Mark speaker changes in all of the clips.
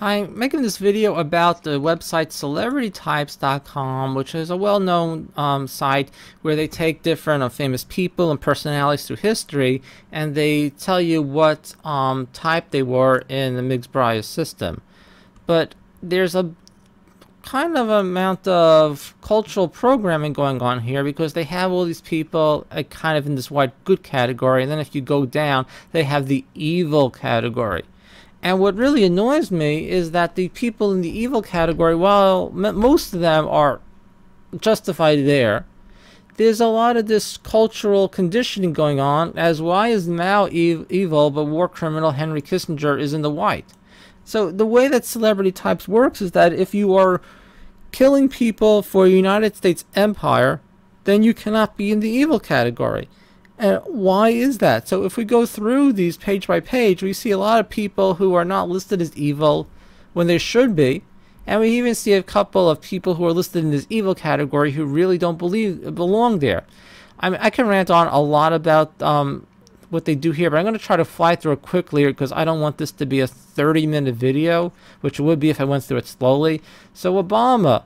Speaker 1: I'm making this video about the website celebritytypes.com, which is a well-known site where they take different famous people and personalities through history, and they tell you what type they were in the Miggs-Bryan system. But there's a kind of amount of cultural programming going on here, because they have all these people kind of in this white good category, and then if you go down, they have the evil category. And what really annoys me is that the people in the evil category, while most of them are justified there's a lot of this cultural conditioning going on, as why is Mao evil but war criminal Henry Kissinger is in the white? So the way that celebrity types works is that if you are killing people for the United States empire, then you cannot be in the evil category. And why is that? So if we go through these page by page, we see a lot of people who are not listed as evil when they should be. And we even see a couple of people who are listed in this evil category who really don't belong there. I mean, I can rant on a lot about what they do here, but I'm going to try to fly through it quickly because I don't want this to be a 30-minute video, which it would be if I went through it slowly. So Obama,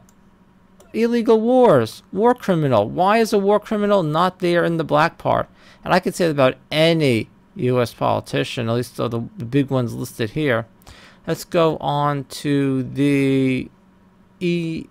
Speaker 1: illegal wars, war criminal. Why is a war criminal not there in the black part? And I could say that about any U.S. politician, at least the big ones listed here. Let's go on to the ENTJs.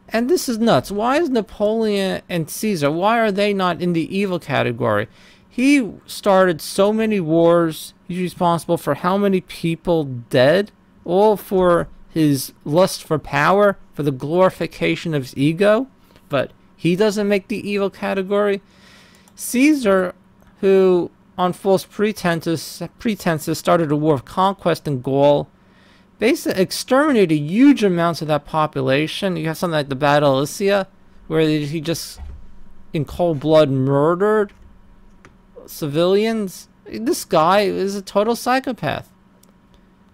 Speaker 1: And this is nuts. Why is Napoleon and Caesar, why are they not in the evil category? He started so many wars. He's responsible for how many people dead? All for his lust for power, for the glorification of his ego. But he doesn't make the evil category. Caesar, who on false pretenses started a war of conquest in Gaul, basically exterminated huge amounts of that population. You have something like the Battle of Elysia, where he just in cold blood murdered civilians. This guy is a total psychopath.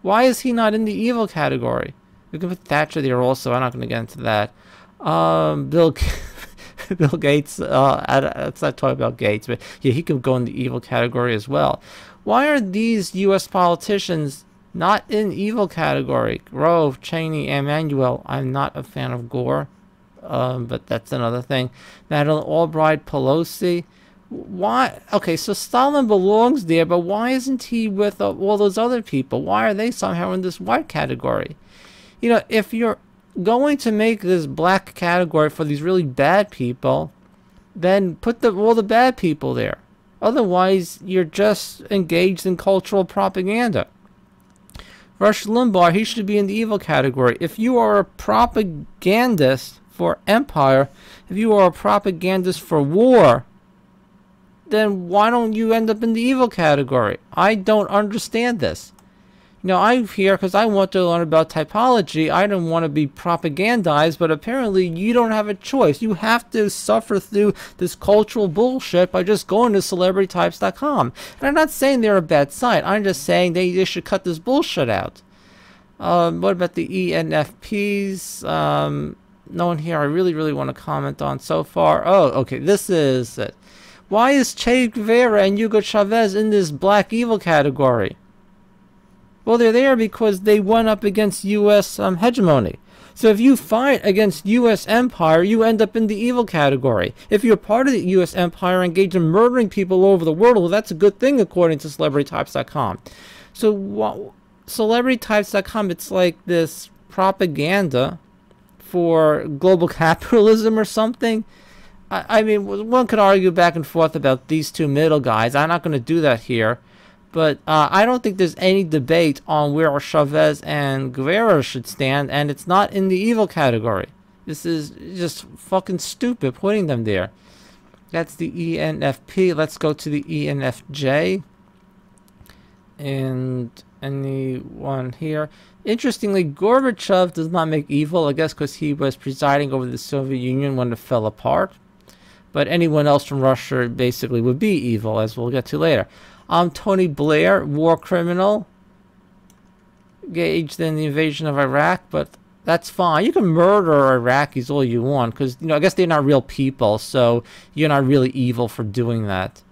Speaker 1: Why is he not in the evil category? We can put Thatcher there also. I'm not going to get into that. Bill Gates, let's not talk about Gates, but yeah, he could go in the evil category as well. Why are these U.S. politicians not in evil category? Grove, Cheney, Emanuel. I'm not a fan of Gore, but that's another thing. Madeleine Albright, Pelosi. Why? Okay, so Stalin belongs there, but why isn't he with all those other people? Why are they somehow in this white category? You know, if you're going to make this black category for these really bad people, then put all the bad people there. Otherwise, you're just engaged in cultural propaganda. Rush Limbaugh, he should be in the evil category. If you are a propagandist for empire, if you are a propagandist for war, then why don't you end up in the evil category? I don't understand this. You know, I'm here because I want to learn about typology. I don't want to be propagandized, but apparently you don't have a choice. You have to suffer through this cultural bullshit by just going to celebritytypes.com. And I'm not saying they're a bad site. I'm just saying they should cut this bullshit out. What about the ENFPs? No one here I really want to comment on so far. Oh, okay, this is it. Why is Che Guevara and Hugo Chavez in this black evil category? Well, they're there because they went up against U.S. hegemony. So if you fight against U.S. empire, you end up in the evil category. If you're part of the U.S. empire engaged in murdering people all over the world, well, that's a good thing according to celebritytypes.com. So celebritytypes.com, it's like this propaganda for global capitalism or something. I mean, one could argue back and forth about these two middle guys. I'm not going to do that here. But I don't think there's any debate on where Chavez and Guevara should stand, and it's not in the evil category. This is just fucking stupid putting them there. That's the ENFP. Let's go to the ENFJ. And anyone here? Interestingly, Gorbachev does not make evil, I guess because he was presiding over the Soviet Union when it fell apart. But anyone else from Russia basically would be evil, as we'll get to later. Tony Blair, war criminal, engaged in the invasion of Iraq, but that's fine. You can murder Iraqis all you want, because, you know, I guess they're not real people, so you're not really evil for doing that.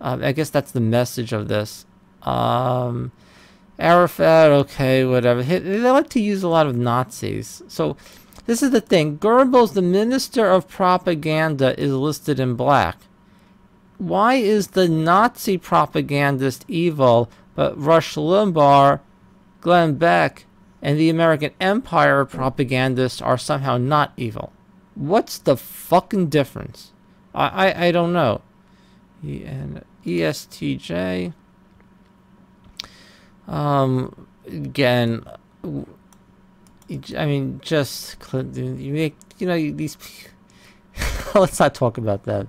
Speaker 1: I guess that's the message of this. Arafat, okay, whatever. They like to use a lot of Nazis. So this is the thing. Goebbels, the minister of propaganda, is listed in black. Why is the Nazi propagandist evil, but Rush Limbaugh, Glenn Beck, and the American Empire propagandists are somehow not evil? What's the fucking difference? I don't know. ESTJ. Again, I mean, just you make, you know, these. Let's not talk about that.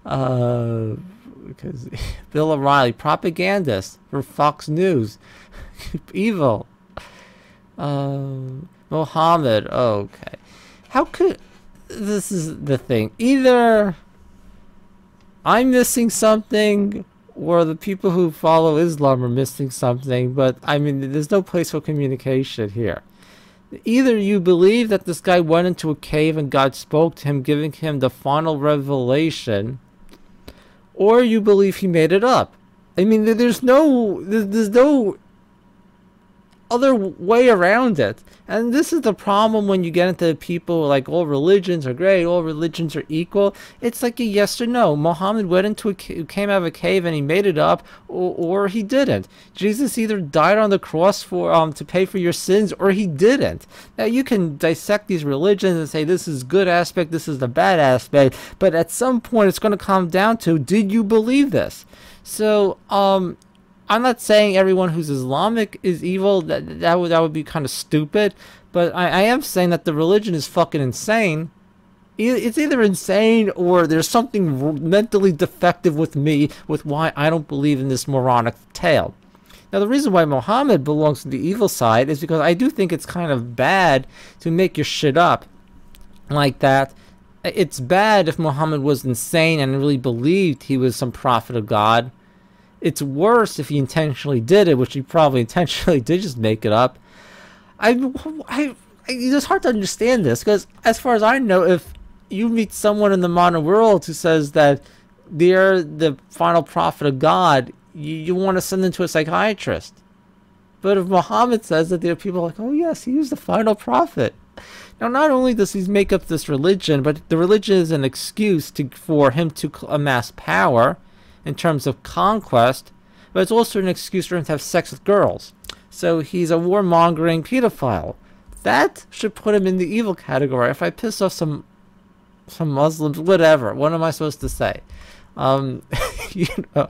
Speaker 1: Because Bill O'Reilly, propagandist for Fox News, evil. Mohammed, okay. How could, this is the thing. Either I'm missing something, or the people who follow Islam are missing something, but I mean, there's no place for communication here. Either you believe that this guy went into a cave and God spoke to him, giving him the final revelation, or you believe he made it up. I mean, there's no other way around it. And this is the problem when you get into people like all religions are great, all religions are equal. It's like a yes or no. Muhammad went into came out of a cave and he made it up, or he didn't. Jesus either died on the cross for to pay for your sins, or he didn't. Now you can dissect these religions and say this is good aspect, this is the bad aspect, but at some point it's going to come down to, did you believe this? So I'm not saying everyone who's Islamic is evil. That would be kind of stupid. But I am saying that the religion is fucking insane. It's either insane or there's something mentally defective with me with why I don't believe in this moronic tale. Now, the reason why Muhammad belongs to the evil side is because I do think it's kind of bad to make your shit up like that. It's bad if Muhammad was insane and really believed he was some prophet of God. It's worse if he intentionally did it, which he probably intentionally did just make it up. It's hard to understand this, because as far as I know, if you meet someone in the modern world who says that they're the final prophet of God, you want to send them to a psychiatrist. But if Muhammad says that, there are people like, oh yes, he was the final prophet. Now, not only does he make up this religion, but the religion is an excuse for him to amass power in terms of conquest, but it's also an excuse for him to have sex with girls. So he's a warmongering pedophile. That should put him in the evil category. If I piss off some Muslims, whatever, what am I supposed to say? You know,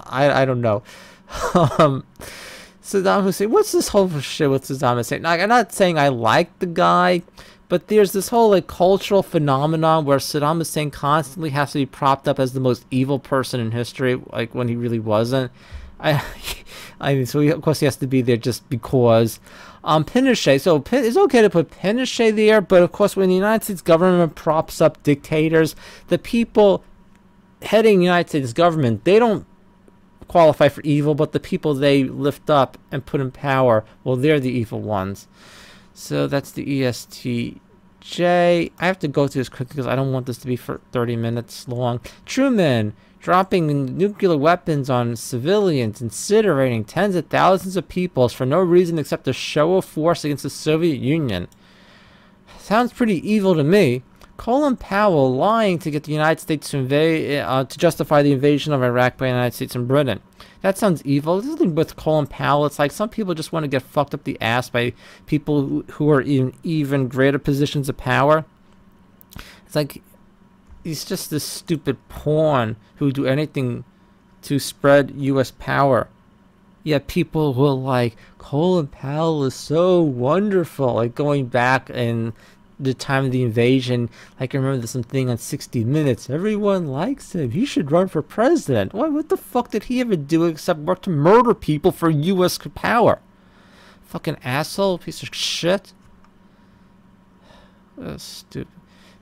Speaker 1: I don't know. Saddam Hussein, what's this whole shit with Saddam Hussein? Like, I'm not saying I like the guy, but there's this whole like cultural phenomenon where Saddam Hussein constantly has to be propped up as the most evil person in history, like when he really wasn't. I mean, so of course he has to be there just because. Pinochet. So it's okay to put Pinochet there, but of course when the United States government props up dictators, the people heading the United States government, they don't qualify for evil, but the people they lift up and put in power, well, they're the evil ones. So that's the ESTJ. I have to go through this quickly because I don't want this to be for 30 minutes long. Truman dropping nuclear weapons on civilians, incinerating tens of thousands of people for no reason except a show of force against the Soviet Union. Sounds pretty evil to me. Colin Powell lying to get the United States to invade, to justify the invasion of Iraq by the United States and Britain. That sounds evil. This isn't with Colin Powell. It's like some people just want to get fucked up the ass by people who are in even greater positions of power. It's like he's just this stupid pawn who would do anything to spread U.S. power. Yet people who are like, Colin Powell is so wonderful, like going back in the time of the invasion, like I remember there's something on 60 Minutes, everyone likes him, he should run for president. What the fuck did he ever do except work to murder people for U.S. power? Fucking asshole, piece of shit. That's stupid.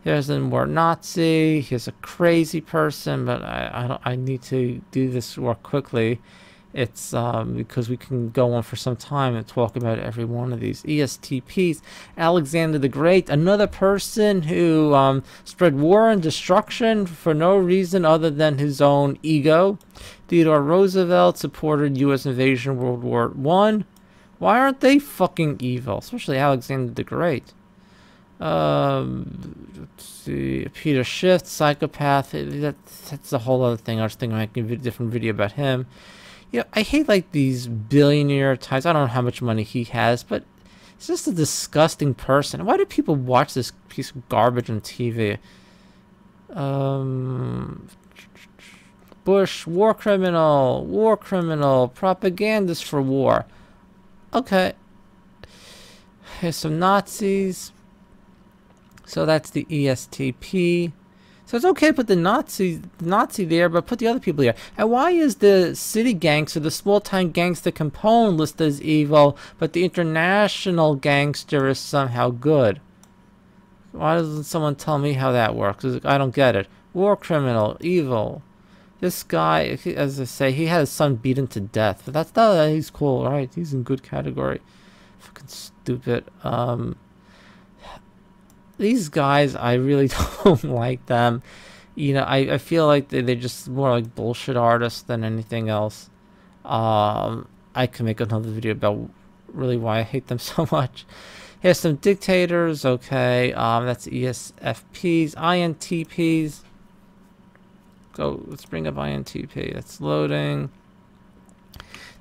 Speaker 1: Here's a more Nazi. Here's a crazy person, but I need to do this more quickly. It's because we can go on for some time and talk about every one of these. ESTPs, Alexander the Great, another person who spread war and destruction for no reason other than his own ego. Theodore Roosevelt supported U.S. invasion of World War I. Why aren't they fucking evil? Especially Alexander the Great. Let's see. Peter Schiff, psychopath. That's a whole other thing. I was thinking I could make a different video about him. You know, I hate like these billionaire types. I don't know how much money he has, but he's just a disgusting person. Why do people watch this piece of garbage on TV? Bush, war criminal, propagandist for war. Okay. Here's some Nazis. So that's the ESTP. So it's okay to put the Nazi there, but put the other people here. And why is the city gangster, the small-time gangster Capone listed as evil, but the international gangster is somehow good? Why doesn't someone tell me how that works? I don't get it. War criminal, evil. This guy, as I say, he had his son beaten to death. But that's not, he's cool, right? He's in good category. Fucking stupid. These guys, I really don't like them. You know, I feel like they're just more like bullshit artists than anything else. I can make another video about really why I hate them so much. Here's some dictators. Okay, that's ESFPs, INTPs. Go, let's bring up INTP. That's loading.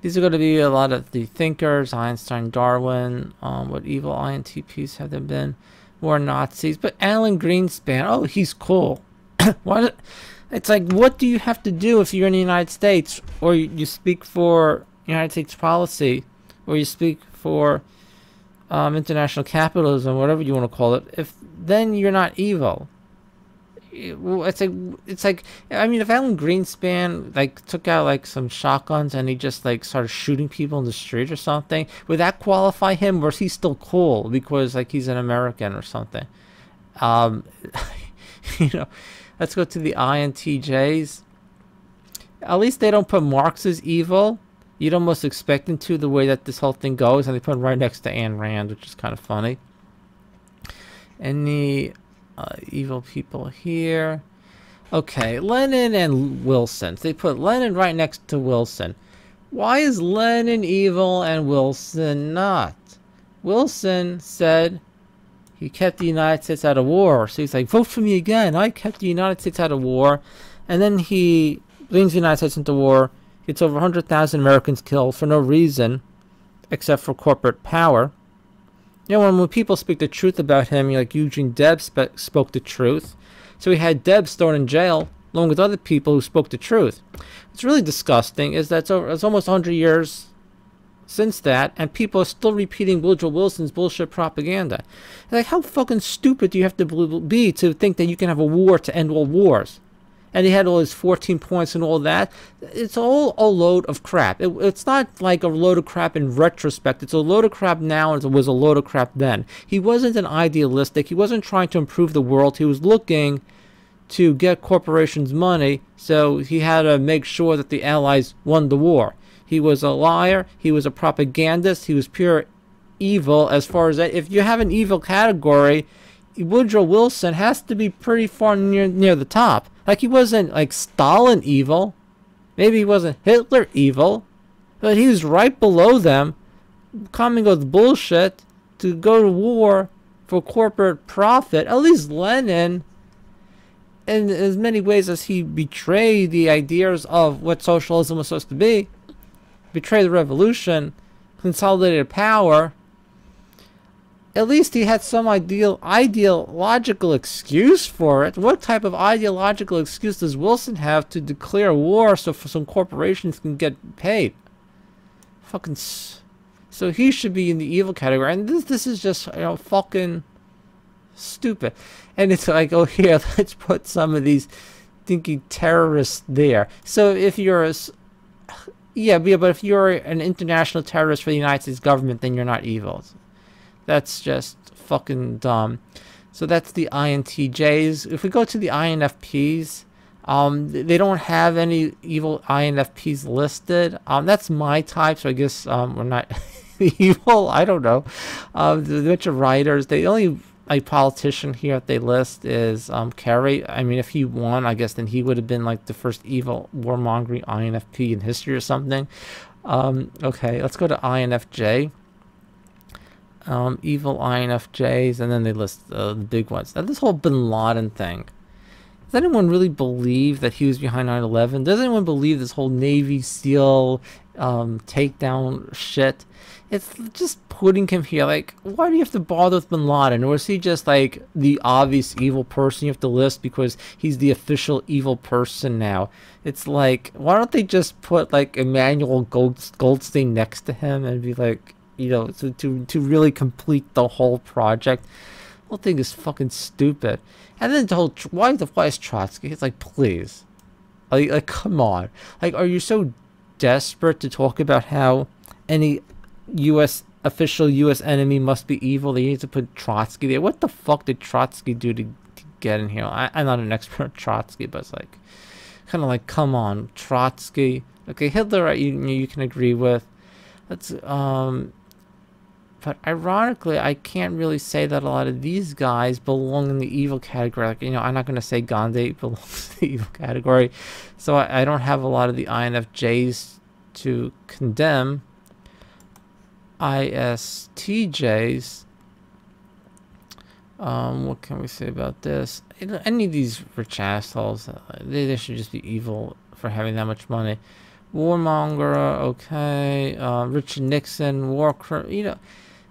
Speaker 1: These are going to be a lot of the thinkers, Einstein, Darwin. What evil INTPs have there been? More Nazis, but Alan Greenspan, oh, he's cool. What? It's like, what do you have to do if you're in the United States, or you speak for United States policy, or you speak for international capitalism, whatever you want to call it? If then you're not evil. It's like I mean, if Alan Greenspan like took out like some shotguns and he just like started shooting people in the street or something, would that qualify him, or is he still cool because like he's an American or something? You know, let's go to the INTJs. At least they don't put Marx as evil. You'd almost expect them to, the way that this whole thing goes, and they put him right next to Ayn Rand, which is kind of funny. Any evil people here? Okay, Lenin and Wilson. They put Lenin right next to Wilson. Why is Lenin evil and Wilson not? Wilson said he kept the United States out of war. So he's like, vote for me again. I kept the United States out of war. And then he brings the United States into war. Gets over 100,000 Americans killed for no reason except for corporate power. You know, when people speak the truth about him, like Eugene Debs spoke the truth. So he had Debs thrown in jail, along with other people who spoke the truth. What's really disgusting is that it's almost 100 years since that, and people are still repeating Woodrow Wilson's bullshit propaganda. Like, how fucking stupid do you have to be to think that you can have a war to end all wars? And he had all his 14 points and all that. It's all a load of crap. It's not like a load of crap in retrospect. It's a load of crap now, and it was a load of crap then. He wasn't an idealistic. He wasn't trying to improve the world. He was looking to get corporations money, so he had to make sure that the Allies won the war. He was a liar. He was a propagandist. He was pure evil as far as that. If you have an evil category, Woodrow Wilson has to be pretty far near the top. Like, he wasn't like Stalin evil. Maybe he wasn't Hitler evil. But he was right below them, coming with bullshit to go to war for corporate profit. At least Lenin, in as many ways as he betrayed the ideas of what socialism was supposed to be, betrayed the revolution, consolidated power, at least he had some ideological excuse for it. What type of ideological excuse does Wilson have to declare war so some corporations can get paid? Fucking. So he should be in the evil category, and this is just, you know, fucking stupid. And it's like, oh, here, let's put some of these thinking terrorists there. So if you're a but if you're an international terrorist for the United States government, then you're not evil. That's just fucking dumb. So that's the INTJs. If we go to the INFPs, They don't have any evil INFPs listed. That's my type, so I guess we're not evil. I don't know. The bunch of writers. The only like politician here that they list is Kerry. I mean, if he won, I guess then he would have been like the first evil warmongering INFP in history or something. Okay, let's go to INFJ. Evil INFJs, and then they list the big ones. Now, this whole Bin Laden thing. Does anyone really believe that he was behind 9/11? Does anyone believe this whole Navy SEAL takedown shit? It's just putting him here. Like, why do you have to bother with Bin Laden? Or is he just like the obvious evil person you have to list because he's the official evil person now? It's like, why don't they just put like Emmanuel Goldstein next to him and be like, you know, to really complete the whole project? The whole thing is fucking stupid. And then the whole, why is Trotsky? It's like, please. Like, come on. Like, are you so desperate to talk about how any official U.S. enemy must be evil? They need to put Trotsky there. What the fuck did Trotsky do to get in here? I'm not an expert on Trotsky, but it's like, kind of like, come on, Trotsky. Okay, Hitler, you can agree with. That's, but ironically, I can't really say that a lot of these guys belong in the evil category. Like, you know, I'm not going to say Gandhi belongs in the evil category. So I don't have a lot of the INFJs to condemn. ISTJs. What can we say about this? Any of these rich assholes, they should just be evil for having that much money. Warmonger, okay. Richard Nixon, you know.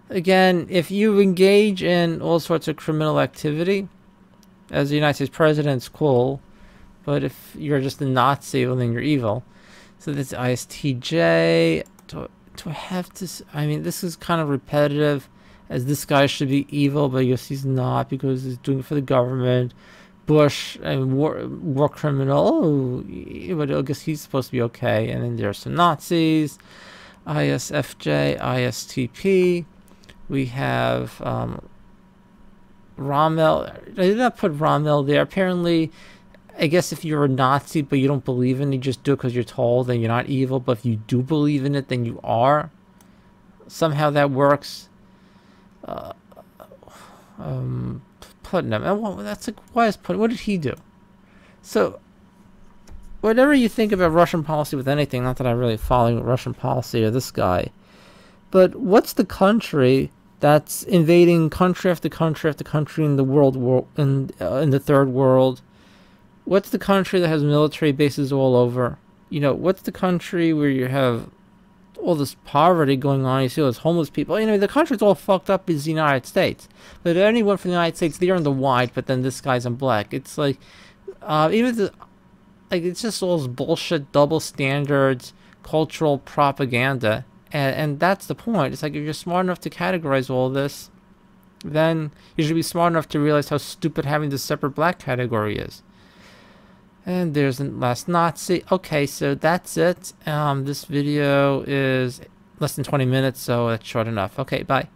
Speaker 1: Again, if you engage in all sorts of criminal activity as the United States president, it's cool. But if you're just a Nazi, well, then you're evil. So this ISTJ. Do I have to? I mean, this is kind of repetitive, as this guy should be evil, but I guess he's not because he's doing it for the government. Bush and war criminal. Oh, but I guess he's supposed to be okay. And then there's some Nazis. ISFJ, ISTP. We have Rommel. I did not put Rommel there. Apparently, I guess if you're a Nazi but you don't believe in it, you just do it because you're told, then you're not evil. But if you do believe in it, then you are. Somehow that works. Putnam. And that's like, why is Putnam? What did he do? So, whatever you think about Russian policy with anything, not that I really follow Russian policy or this guy, but what's the country that's invading country after country after country in the in the third world? What's the country that has military bases all over? You know, what's the country where you have all this poverty going on? You see all those homeless people. You know, the country's all fucked up is the United States. But if anyone from the United States, they're in the white, but then this guy's in black. It's like, it's just all this bullshit, double standards, cultural propaganda. And that's the point. It's like, if you're smart enough to categorize all this, then you should be smart enough to realize how stupid having this separate black category is. And there's the last Nazi. Okay, so that's it. This video is less than 20 minutes, so that's short enough. Okay, bye.